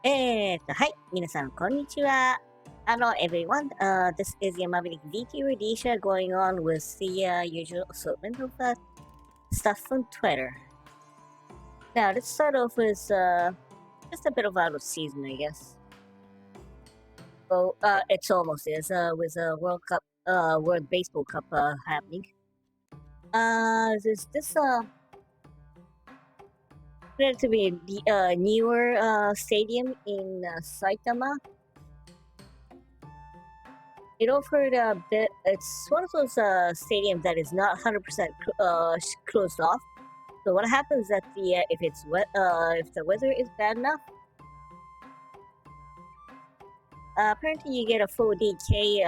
はい、皆さん、こんにちは. Hello, everyone. This is your Maverick VT Rhodesia going on with the usual assortment of stuff from Twitter. Now, let's start off with just a bit of out of season, I guess. Well, it's almost is with World Cup, World Baseball Cup happening. There's this relatively newer stadium in Saitama. It offered a bit. It's one of those stadiums that is not 100% closed off. So what happens that if it's wet, if the weather is bad enough, apparently you get a full DK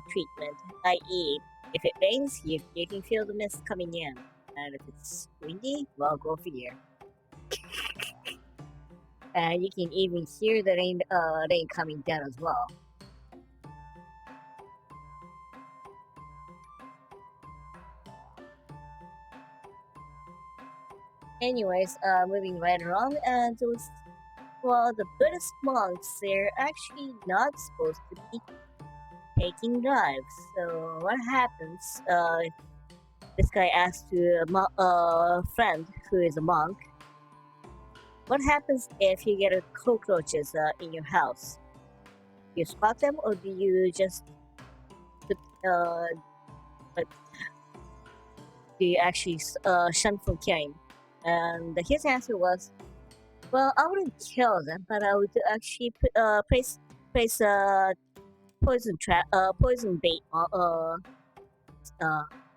treatment. I.e., if it rains, you can feel the mist coming in, and if it's windy, well, go figure. And you can even hear the rain coming down as well. Anyways, moving right along, and well, the Buddhist monks, they're actually not supposed to be taking drives. So what happens? This guy asks to a friend who is a monk, what happens if you get cockroaches in your house? Do you spot them, or do you just do you actually shun from killing? And his answer was, well, I wouldn't kill them, but I would actually place poison bait,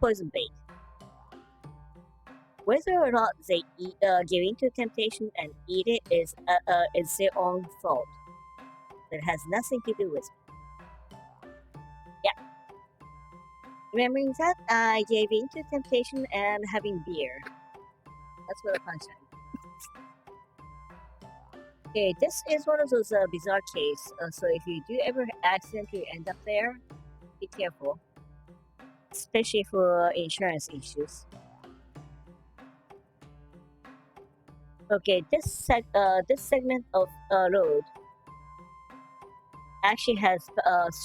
poison bait. Whether or not they give into temptation and eat it is their own fault. It has nothing to do with me. Yeah. Remembering that, I gave into temptation and having beer. That's what a punchline. Okay, this is one of those bizarre cases. So if you do ever accidentally end up there, be careful, especially for insurance issues. Okay, this segment of road actually has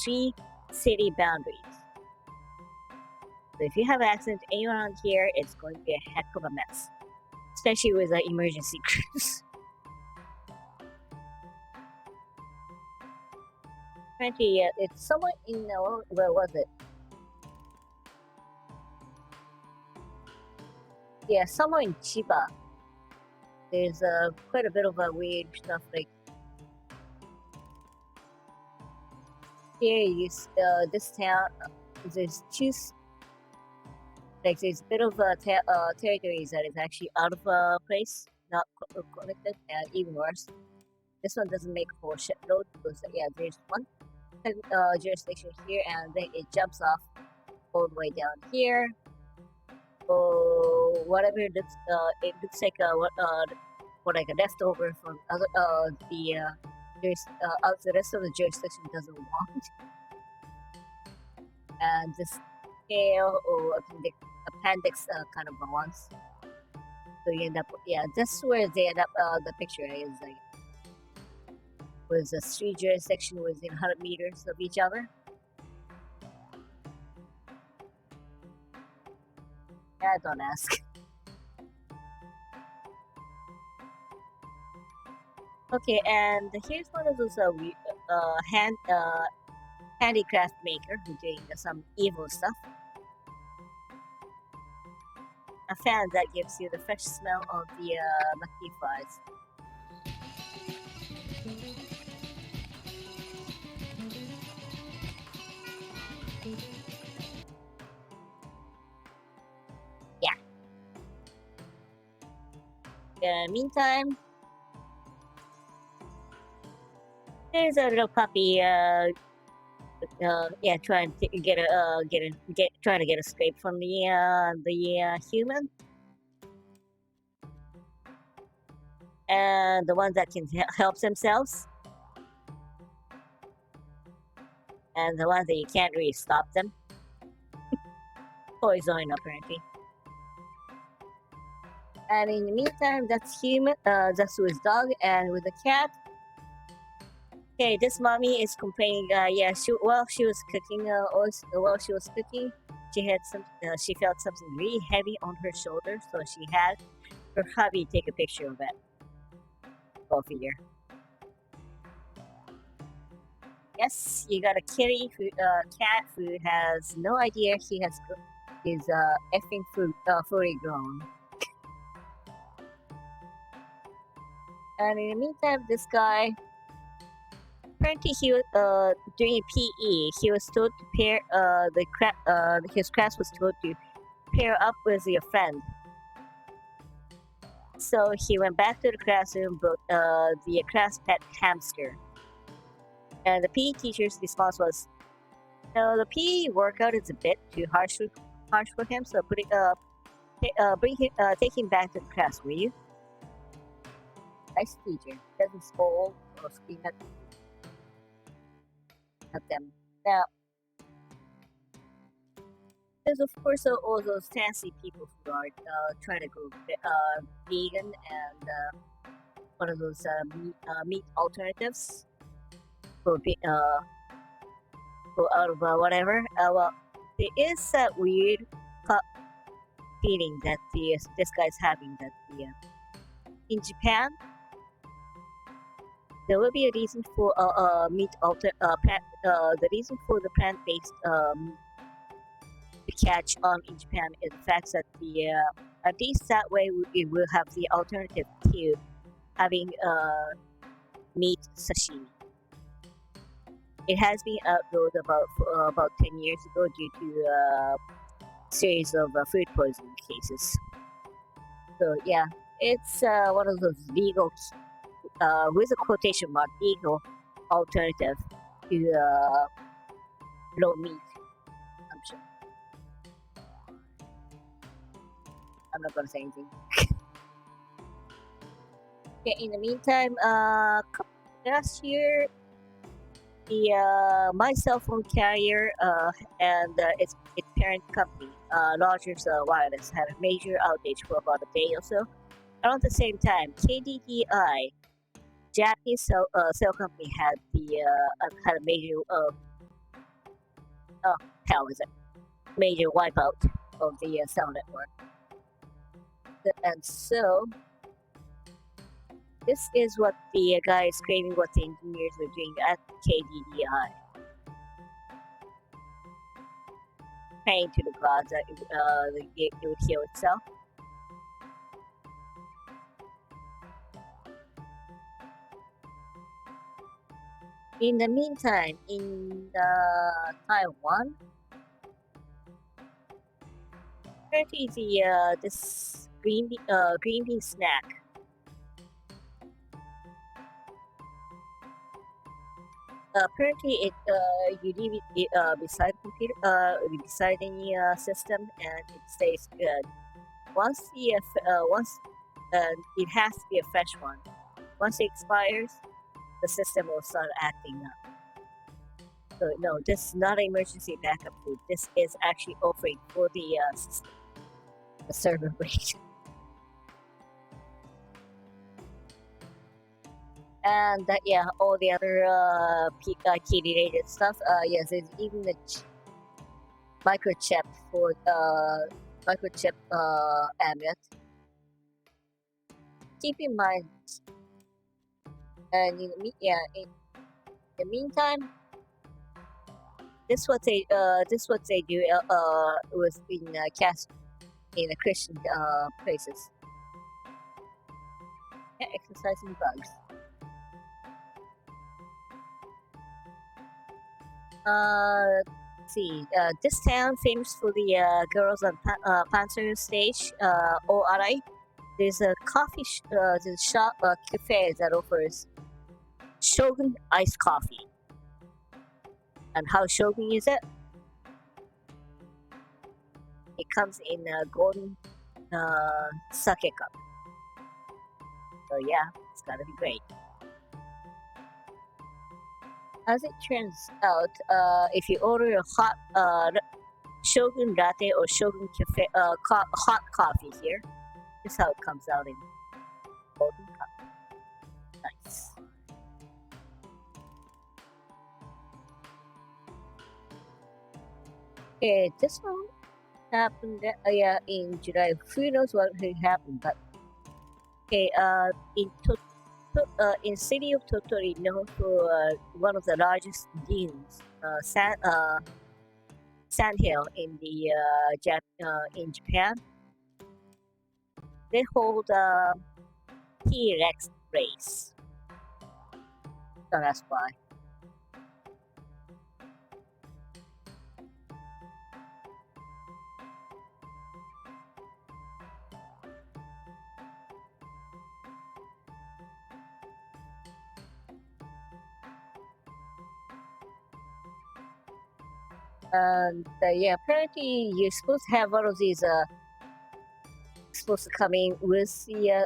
3 city boundaries. So if you have an accident anywhere around here, it's going to be a heck of a mess, especially with emergency crews. Frankly, it's somewhat in where was it? Yeah, somewhere in Chiba. There's quite a bit of weird stuff like here. This town, there's two. Like there's a bit of territories that is actually out of place, not connected, and even worse. This one doesn't make for shitload because there's one jurisdiction here, and then it jumps off all the way down here. Or whatever it looks like what like a leftover from other the rest of the jurisdiction doesn't want, and this scale or appendix kind of ones. So you end up, that's where they end up. The picture is like was a 3 jurisdiction within 100 meters of each other. Yeah, don't ask. Okay, and here's one of those handicraft maker who doing some evil stuff. A fan that gives you the fresh smell of the lucky flies. Yeah. Meantime, there's a little puppy. Trying to trying to get escape from the human, and the ones that can help themselves, and the ones that you can't really stop them. Poison apparently. And in the meantime, that's human. That's with dog, and with the cat, Okay, this mommy is complaining. Yeah, while she was cooking, while she was cooking, she had some. She felt something really heavy on her shoulder, so she had her hubby take a picture of it. Go figure. Yes, you got a cat who has no idea he has is effing fully grown. And in the meantime, this guy, apparently he was during PE, he was told to pair his class was told to pair up with your friend. So he went back to the classroom, brought the class pet hamster. And the PE teacher's response was, "No, the PE workout is a bit too harsh for him. So take him back to the class, will you?" Nice teacher doesn't scold or scream at them. Now, there's of course all those fancy people who are trying to go vegan and one of those meat alternatives for out of whatever. Well, there is that weird feeling that this guy's having that in Japan there will be a reason for the reason for the plant-based catch on in Japan is the fact that at least that way we will have the alternative to having meat sashimi. It has been outlawed about 10 years ago due to a series of food poisoning cases. So yeah, it's one of those legal, with a quotation mark, legal alternative to low meat consumption. I'm not gonna say anything. Okay, in the meantime, last year, my cell phone carrier and its parent company, Rogers Wireless, had a major outage for about a day or so. Around the same time, KDDI, Japanese cell company, had a major major wipeout of the cell network. And so this is what the guy is claiming what the engineers were doing at KDDI. Praying to the gods that it would heal itself. In the meantime, in Taiwan, apparently this green bean snack apparently you leave it beside computer beside any system and it stays good. Once it has to be a fresh one. Once it expires, the system will start acting up. So no, this is not an emergency backup food. This is actually offering for the system, the server break. And yeah, all the other key related stuff. Yes, there's even the microchip for microchip amulet. Keep in mind, and in the meantime, this what they do with in Christian places. Yeah, exercising bugs. Let's see. This town famous for the girls on Panzer stage. Oarai. There's a there's a shop, cafe that offers Shogun iced coffee. And how Shogun is it? It comes in a golden sake cup. So yeah, it's gotta be great. As it turns out, if you order a hot Shogun latte or Shogun cafe hot coffee here, this is how it comes out in golden cup. Nice. Okay, this one happened yeah, in July. Who knows what will happen? But okay, in city of Tottori, known for one of the largest dunes, sand hill in the in Japan, they hold a T-Rex race. So that's why. And yeah, apparently you're supposed to have one of these. Supposed to come in with the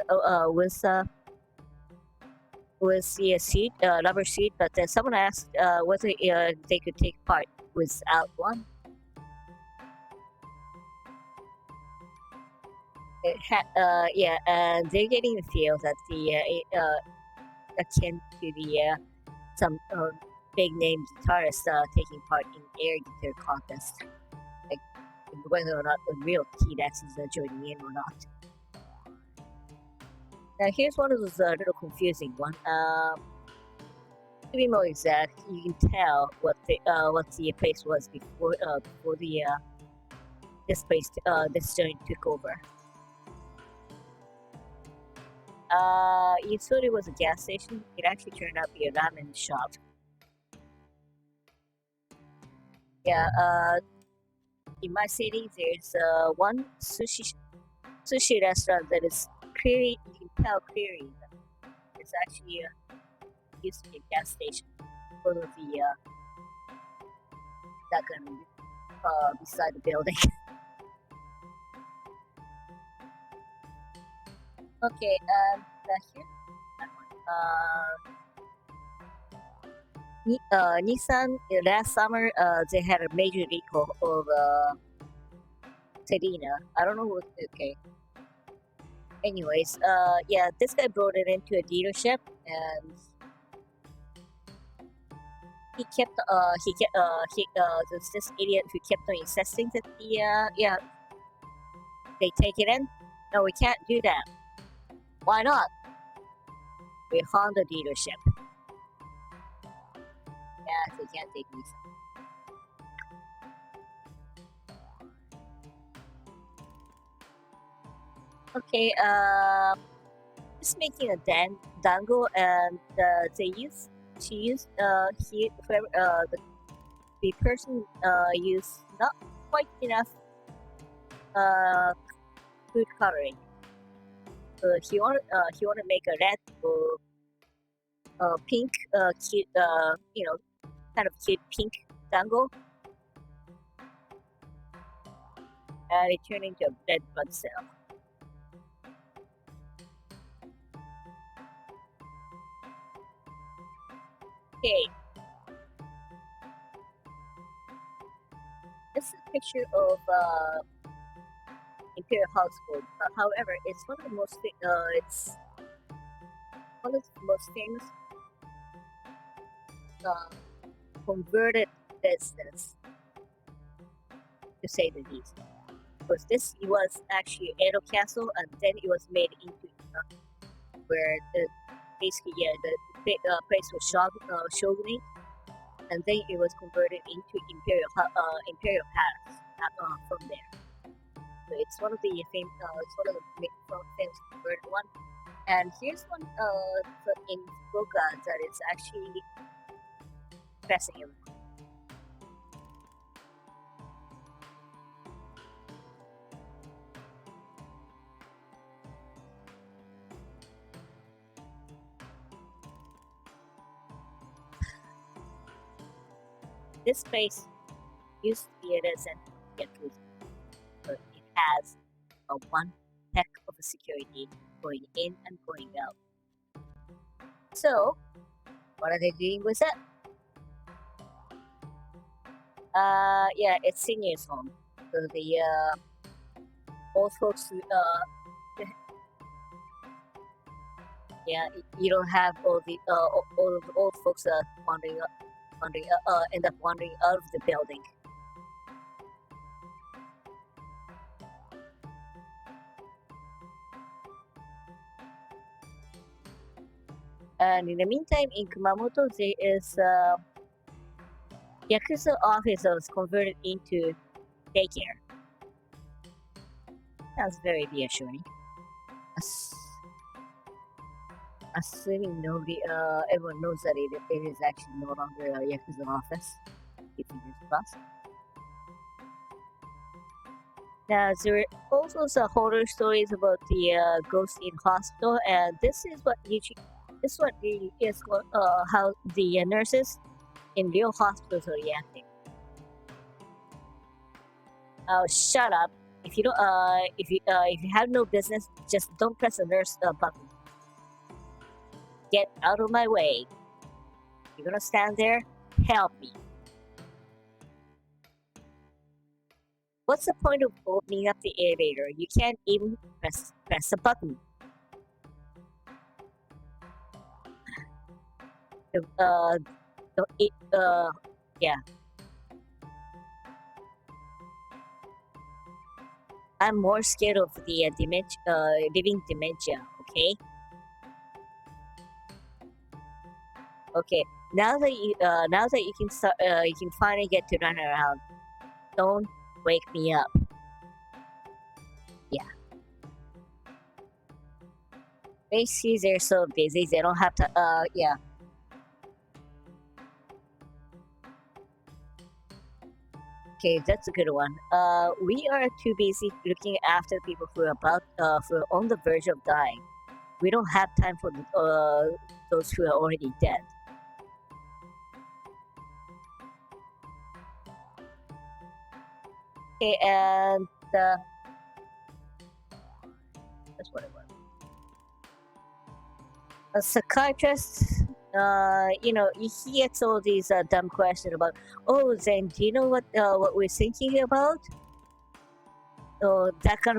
seat, rubber seat, but then someone asked whether they could take part without one. Yeah, and they're getting the feel that akin to the some big name guitarists taking part in air guitar contest, like whether or not the real T-Rex is joining in or not. Now here's one of those little confusing one. To be more exact, you can tell what the place was before the this joint took over. You thought it was a gas station. It actually turned out to be a ramen shop. Yeah. In my city, there's one sushi restaurant that is clearly, you can tell clearly that it's actually used to be a gas station because of the that kind of beside the building. Okay. Here. Nissan last summer they had a major recall of Serena. I don't know what. Okay. Anyways, yeah, this guy brought it into a dealership, and there's this idiot who kept on insisting that yeah, they take it in. No, we can't do that. Why not? We're Honda dealership. Yeah, they can't take Nissan. Okay, just making a dangle, and she used the person used not quite enough uh, food coloring. He wanted to make a red or pink, cute, kind of cute pink dangle, and it turned into a red blood cell. Okay, this is a picture of Imperial Household. However, it's one of the most famous uh, converted business, to say the least. Because this was actually Edo Castle, and then it was made into where basically the place was shogunate, and then it was converted into Imperial Palace from there. So it's one of the famous converted one. And here's one in Fukuoka that is actually pressing everyone. This place used to be a resident Yakuza, but it has a one heck of a security going in and going out. So, what are they doing with it? Yeah, it's seniors' home. So the old folks, yeah, you don't have all of the old folks end up wandering out of the building. And in the meantime, in Kumamoto, there is a Yakuza office that was converted into daycare. Sounds very reassuring. Ass- Assuming nobody, everyone knows that it is actually no longer a Yakuza office. Keep fingers crossed. Now, there are also some horror stories about the ghost in hospital, and this is what really is how the nurses in real hospitals are reacting. Oh, shut up! If you don't, if you have no business, just don't press the nurse button. Get out of my way! You're gonna stand there? Help me! What's the point of opening up the elevator? You can't even press a button. Uh, yeah. I'm more scared of the living dementia. Okay. Okay. Now that you can start, you can finally get to run around. Don't wake me up. Yeah. Basically, they're so busy they don't have to. Yeah. Okay, that's a good one. We are too busy looking after people who are on the verge of dying. We don't have time for those who are already dead. Okay, and that's what it was. A psychiatrist, he gets all these dumb questions about, oh, then do you know what we're thinking about? Oh, that kind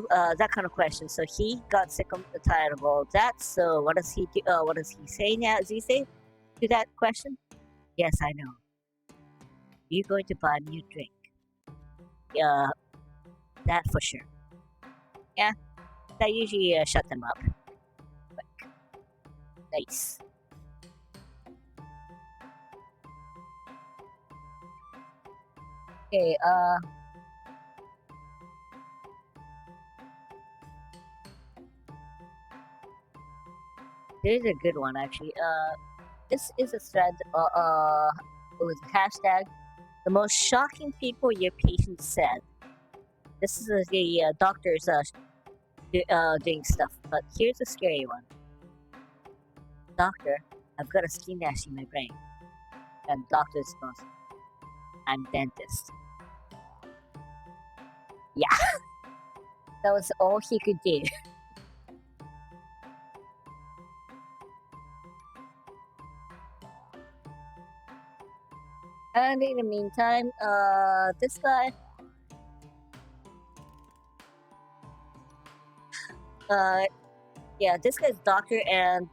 of question. So he got sick and tired of all that. So what does he do? What does he say now? Does he say to that question? Yes, I know. You're going to buy me a drink. Uh, that for sure. Yeah, that usually shut them up. Like, nice. Okay, here's a good one actually. This is a thread with hashtag the most shocking people your patient said. This is the doctors doing stuff, but here's a scary one. Doctor, I've got a skin rash in my brain. And doctor response, I'm dentist. Yeah, that was all he could do. And in the meantime, this guy, this guy's doctor, and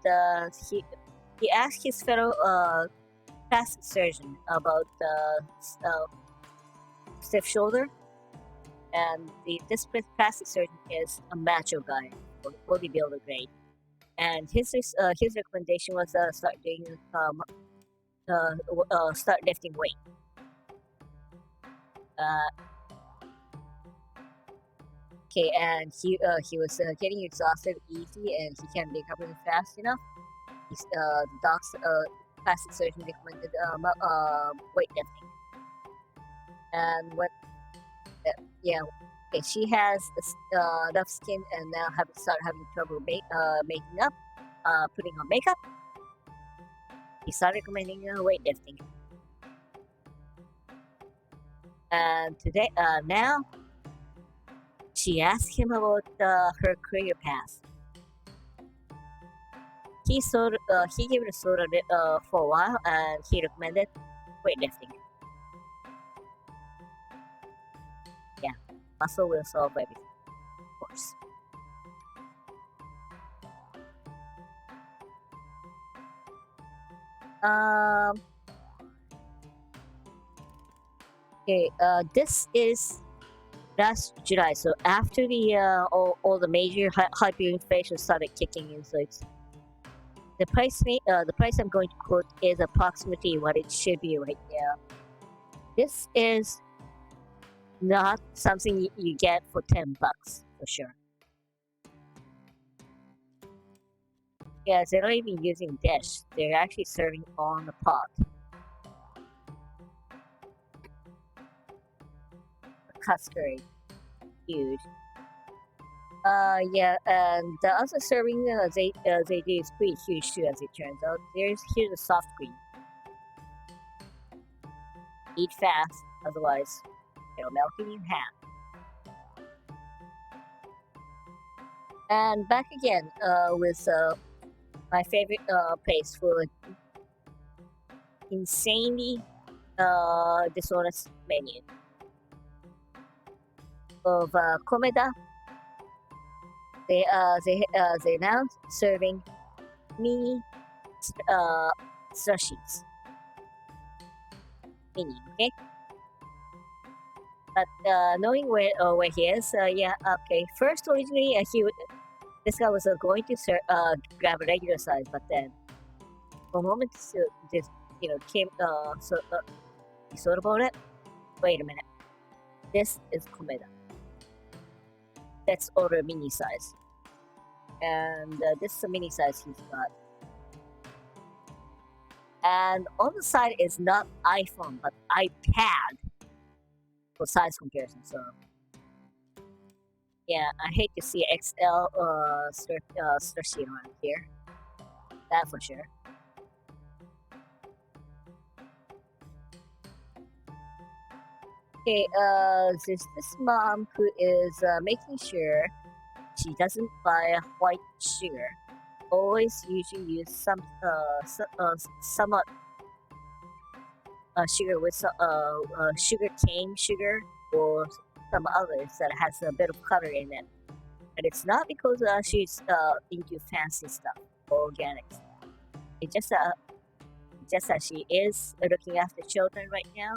he asked his fellow plastic surgeon about stiff shoulder, and this plastic surgeon is a macho guy, bodybuilder grade, and his recommendation was start lifting weight. Okay, and he was getting exhausted easy, and he can't recover fast enough. The doc's plastic surgeon recommended weightlifting, and okay, she has enough skin and now started having trouble making up, putting on makeup. He started recommending weightlifting, and now she asked him about her career path. He gave it a soda for a while, and he recommended weightlifting. Yeah, muscle will solve everything, of course. Okay, this is last July. So after the all the major hyperinflation started kicking in, so the price I'm going to quote is approximately what it should be right now. This is not something you get for $10 for sure. Yeah, they're not even using dish. They're actually serving on the pot. Custard, huge. Yeah, and the other serving they do is pretty huge too, as it turns out. Here's the soft cream. Eat fast, otherwise it'll melt in your hand. And back again with my favorite place for insanely dishonest menu of Komeda. They now serving mini sushis. Mini, okay. But knowing where he is, yeah, okay. First, originally, this guy was going to grab a regular size, but then for a moment, this came he thought about it. Wait a minute, this is Komeda. Let's order a mini size, and this is a mini size he's got. And on the side is not iPhone but iPad for size comparison. So yeah, I hate to see XL sushi around here. That for sure. Okay, this mom who is making sure she doesn't buy white sugar. Always usually use somewhat sugar with sugar cane sugar or some others that has a bit of color in it. And it's not because she's into fancy stuff or organics. It's just that she is looking after children right now,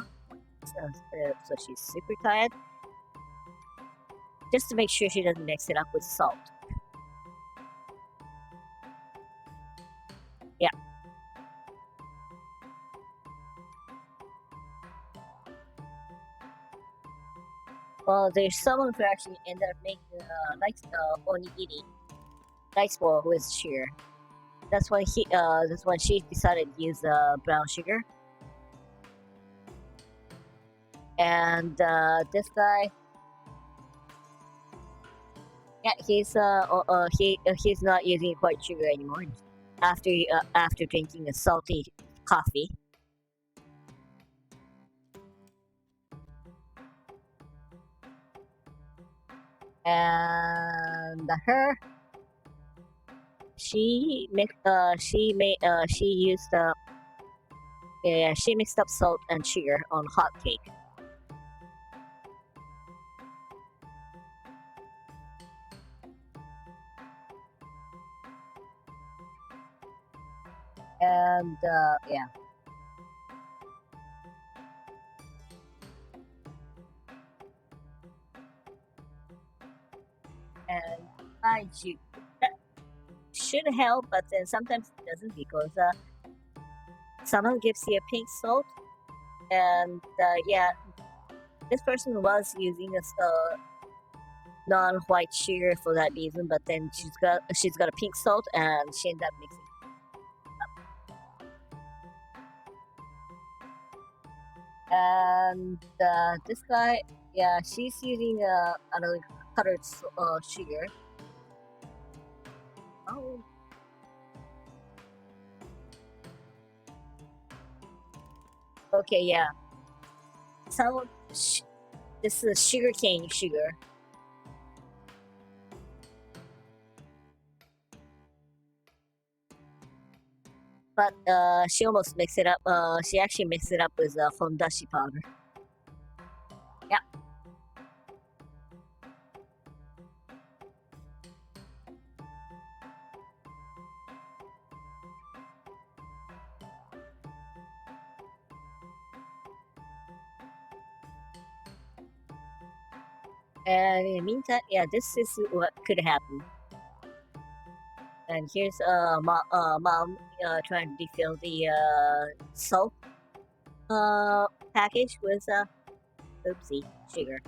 so she's super tired. Just to make sure she doesn't mix it up with salt. Yeah. Well, there's someone who actually ended up making onigiri, rice ball with sugar. That's why she decided to use brown sugar. And this guy, yeah, he's not using white sugar anymore after drinking a salty coffee. And her, she mixed up salt and sugar on hot cake. And yeah. And that should help, but then sometimes it doesn't because someone gives you a pink salt, and yeah, this person was using a non-white sugar for that reason, but then she's got a pink salt, and she ended up mixing. And this guy, yeah, she's using another colored sugar. Oh. Okay, yeah. This is sugarcane sugar. But she almost mixed it up. She actually mixed it up with hondashi powder. Yeah. And in the meantime, yeah, this is what could happen. And here's mom trying to refill the salt package with oopsie sugar.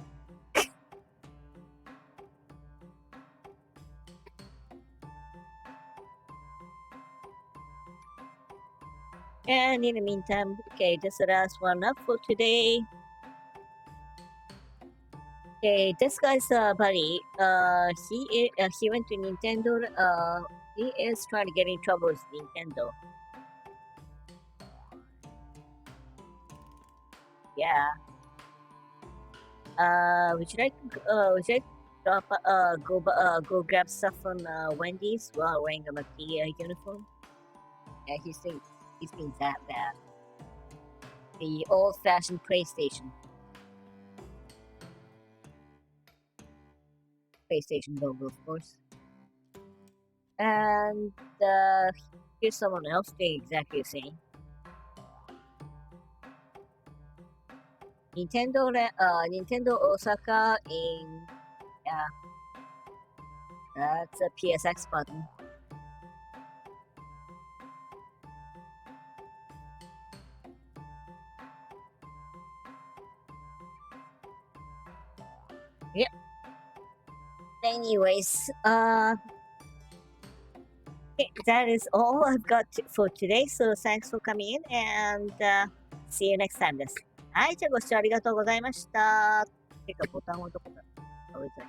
And in the meantime, okay, just the last one up for today. Okay, this guy's buddy. He went to Nintendo. He is trying to get in trouble with Nintendo. Yeah. Would you like to go grab stuff from Wendy's while wearing a McKee uniform? Yeah, he's being that bad. The old-fashioned PlayStation logo, of course. And here's someone else doing exactly the same. Nintendo Osaka in yeah, that's a PSX button. Yep. Anyways, that is all I've got for today. So thanks for coming in and see you next time です。はい、じゃあご視聴ありがとうございました。てかボタンをどこだ？あ、うざい。